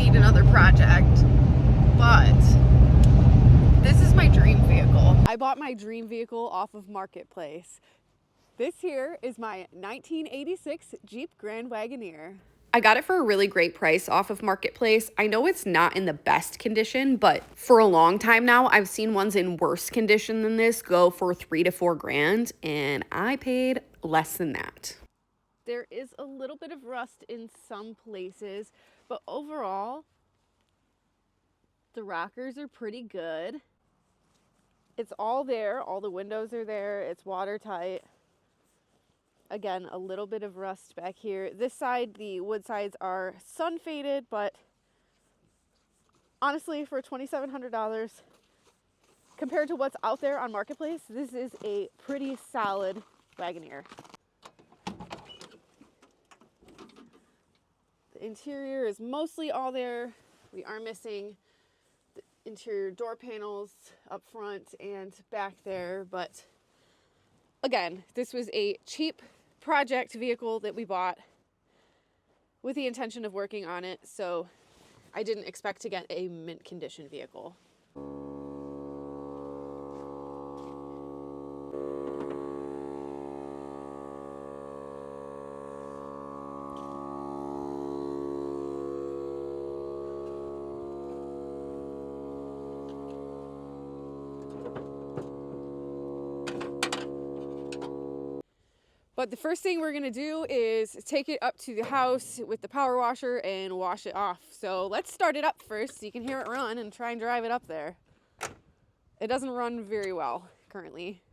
need another project, but this is my dream vehicle. I bought my dream vehicle off of Marketplace. This here is my 1986 Jeep Grand Wagoneer. I got it for a really great price off of Marketplace. I know it's not in the best condition, but for a long time now, I've seen ones in worse condition than this go for $3 to $4 grand, and I paid less than that. There is a little bit of rust in some places, but overall, the rockers are pretty good. It's all there. All the windows are there. It's watertight. Again, a little bit of rust back here. This side, the wood sides are sun faded, but honestly, for $2,700, compared to what's out there on Marketplace, this is a pretty solid Wagoneer. The interior is mostly all there. We are missing the interior door panels up front and back there, but again, this was a cheap project vehicle that we bought with the intention of working on it, so I didn't expect to get a mint condition vehicle. But the first thing we're gonna do is take it up to the house with the power washer and wash it off. So let's start it up first so you can hear it run and try and drive it up there. It doesn't run very well currently.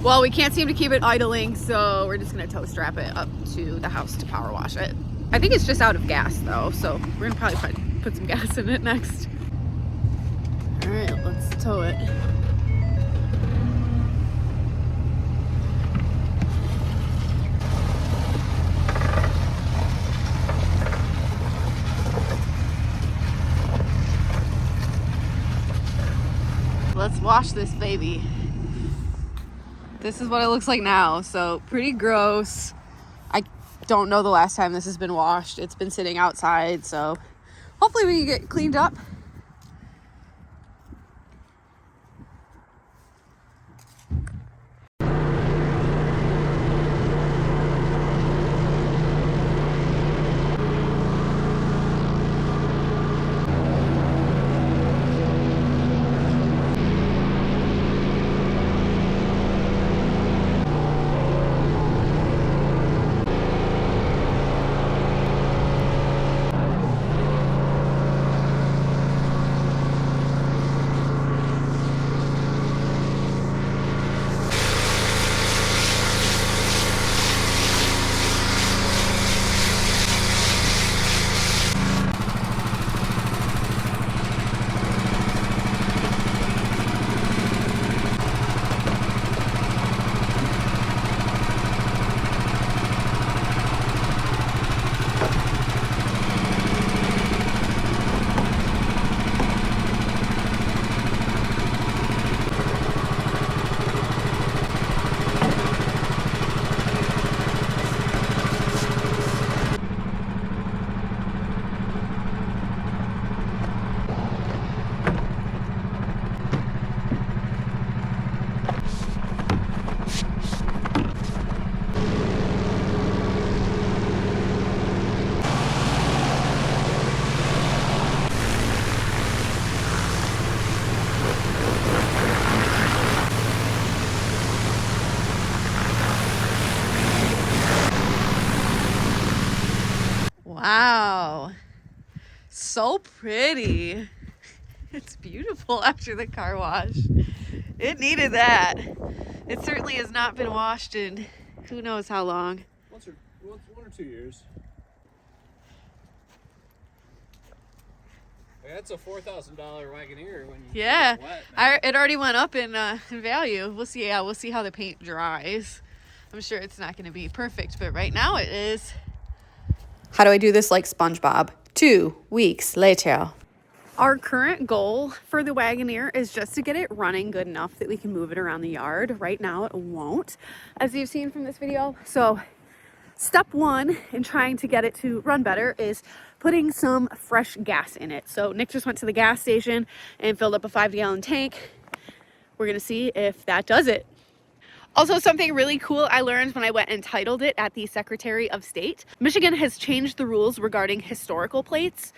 Well, we can't seem to keep it idling, so we're just gonna tow strap it up to the house to power wash it. I think it's just out of gas though, so we're gonna probably put some gas in it next. All right, let's tow it. Let's wash this baby. This is what it looks like now, so pretty gross. I don't know the last time this has been washed. It's been sitting outside, so hopefully we can get cleaned up. so pretty. It's beautiful after the car wash. It needed that. It certainly has not been washed in who knows how long. One or 2 years. That's a $4,000 Wagoneer when you Yeah, get it wet, it already went up in value. We'll see. Yeah, we'll see how the paint dries. I'm sure it's not going to be perfect, but right now it is. How do I do this like SpongeBob? 2 weeks later. Our current goal for the Wagoneer is just to get it running good enough that we can move it around the yard. Right now it won't, as you've seen from this video. So step one in trying to get it to run better is putting some fresh gas in it. So Nick just went to the gas station and filled up a 5-gallon tank. We're gonna see if that does it. Also, something really cool I learned when I went and titled it at the Secretary of State. Michigan has changed the rules regarding historical plates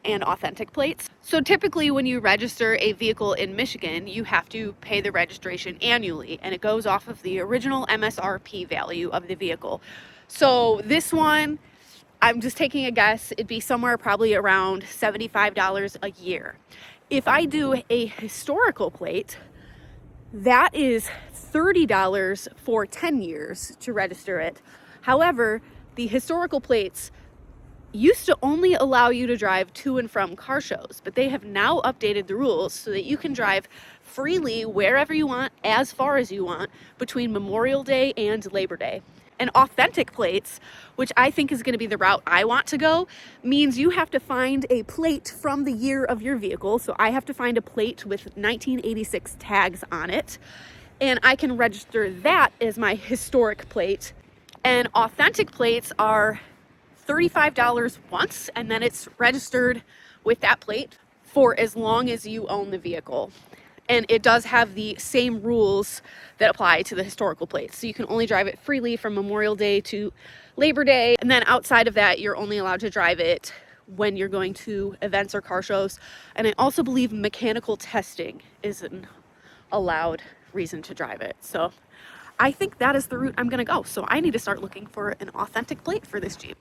and authentic plates. So typically when you register a vehicle in Michigan, you have to pay the registration annually, and it goes off of the original MSRP value of the vehicle. So this one, I'm just taking a guess, it'd be somewhere probably around $75 a year. If I do a historical plate, that is $30 for 10 years to register it. However, the historical plates used to only allow you to drive to and from car shows, but they have now updated the rules so that you can drive freely wherever you want, as far as you want, between Memorial Day and Labor Day. And authentic plates, which I think is going to be the route I want to go, means you have to find a plate from the year of your vehicle. So I have to find a plate with 1986 tags on it, and I can register that as my historic plate. And authentic plates are $35 once, and then it's registered with that plate for as long as you own the vehicle. And it does have the same rules that apply to the historical plates. So you can only drive it freely from Memorial Day to Labor Day. And then outside of that, you're only allowed to drive it when you're going to events or car shows. And I also believe mechanical testing is an allowed reason to drive it. So I think that is the route I'm gonna go. So I need to start looking for an authentic plate for this Jeep.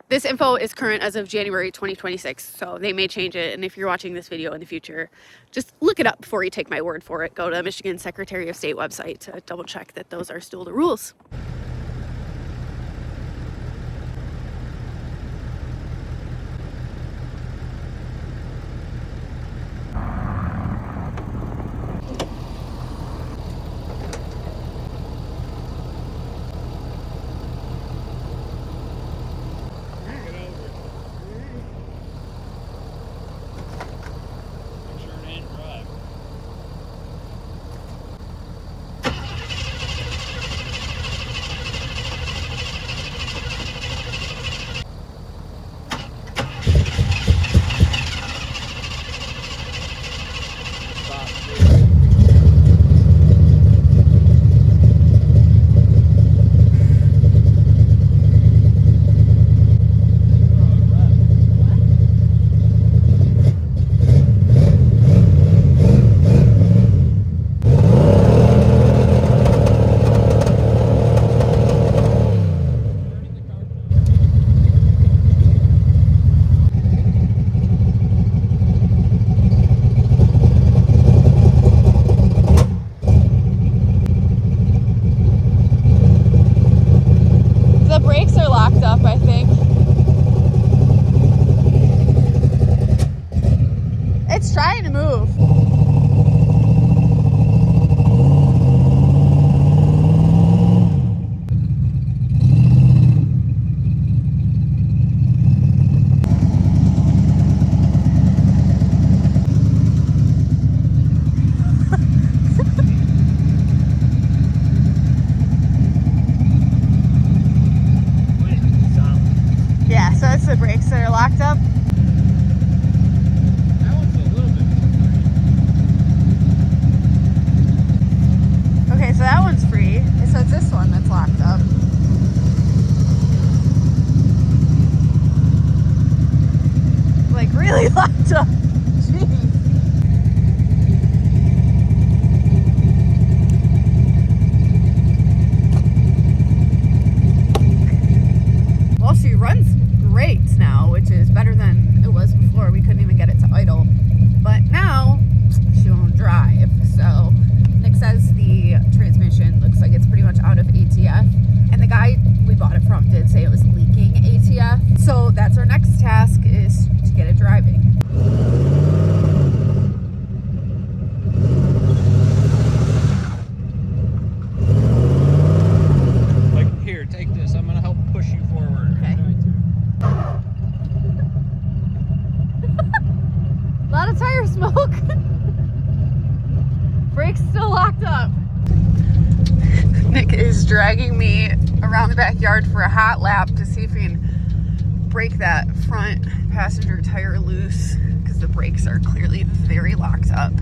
This info is current as of January 2026, so they may change it. And if you're watching this video in the future, just look it up before you take my word for it. Go to Michigan Secretary of State website to double check that those are still the rules. locked up. Nick is dragging me around the backyard for a hot lap to see if we can break that front passenger tire loose because the brakes are clearly very locked up.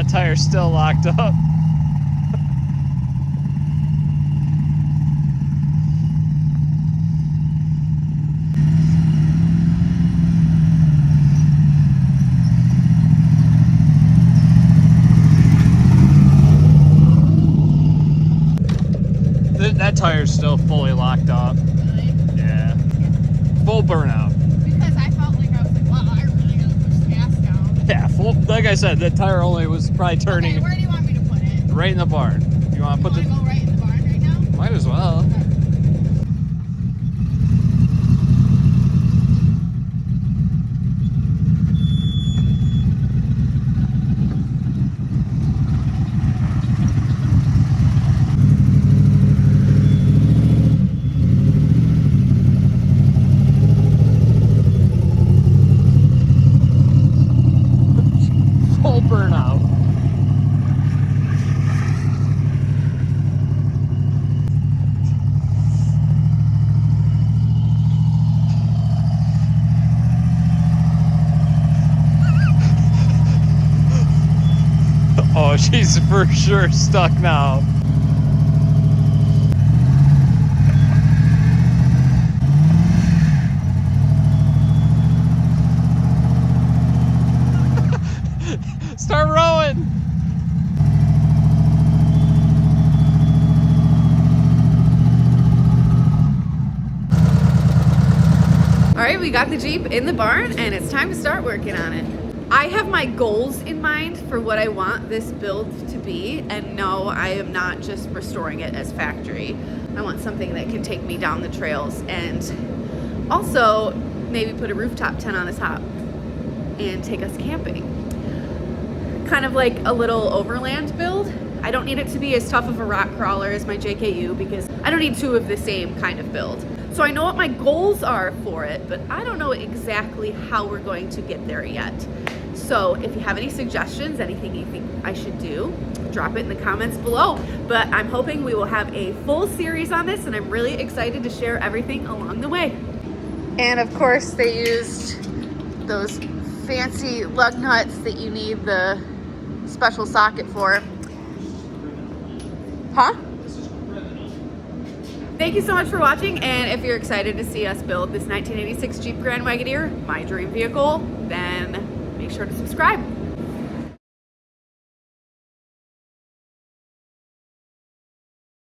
That tire's still locked up. That tire's still fully locked up. Really? Yeah. Full burnout. Because I felt like I was like, wow, I really gotta push the gas down. Yeah, full. Like I said, that tire only was probably turning. Okay, where do you want me to put it? Right in the barn. You want to put You wanna go right in the barn right now? Might as well. Full burnout. Oh, she's for sure stuck now. Start rowing. All right, we got the Jeep in the barn and it's time to start working on it. I have my goals in mind for what I want this build to be, and no, I am not just restoring it as factory. I want something that can take me down the trails and also maybe put a rooftop tent on the top and take us camping. Kind of like a little overland build. I don't need it to be as tough of a rock crawler as my JKU because I don't need two of the same kind of build. So I know what my goals are for it, but I don't know exactly how we're going to get there yet. So if you have any suggestions, anything you think I should do, drop it in the comments below. But I'm hoping we will have a full series on this, and I'm really excited to share everything along the way. And of course they used those fancy lug nuts that you need the special socket for. Huh? Thank you so much for watching, and if you're excited to see us build this 1986 Jeep Grand Wagoneer, my dream vehicle, then make sure to subscribe.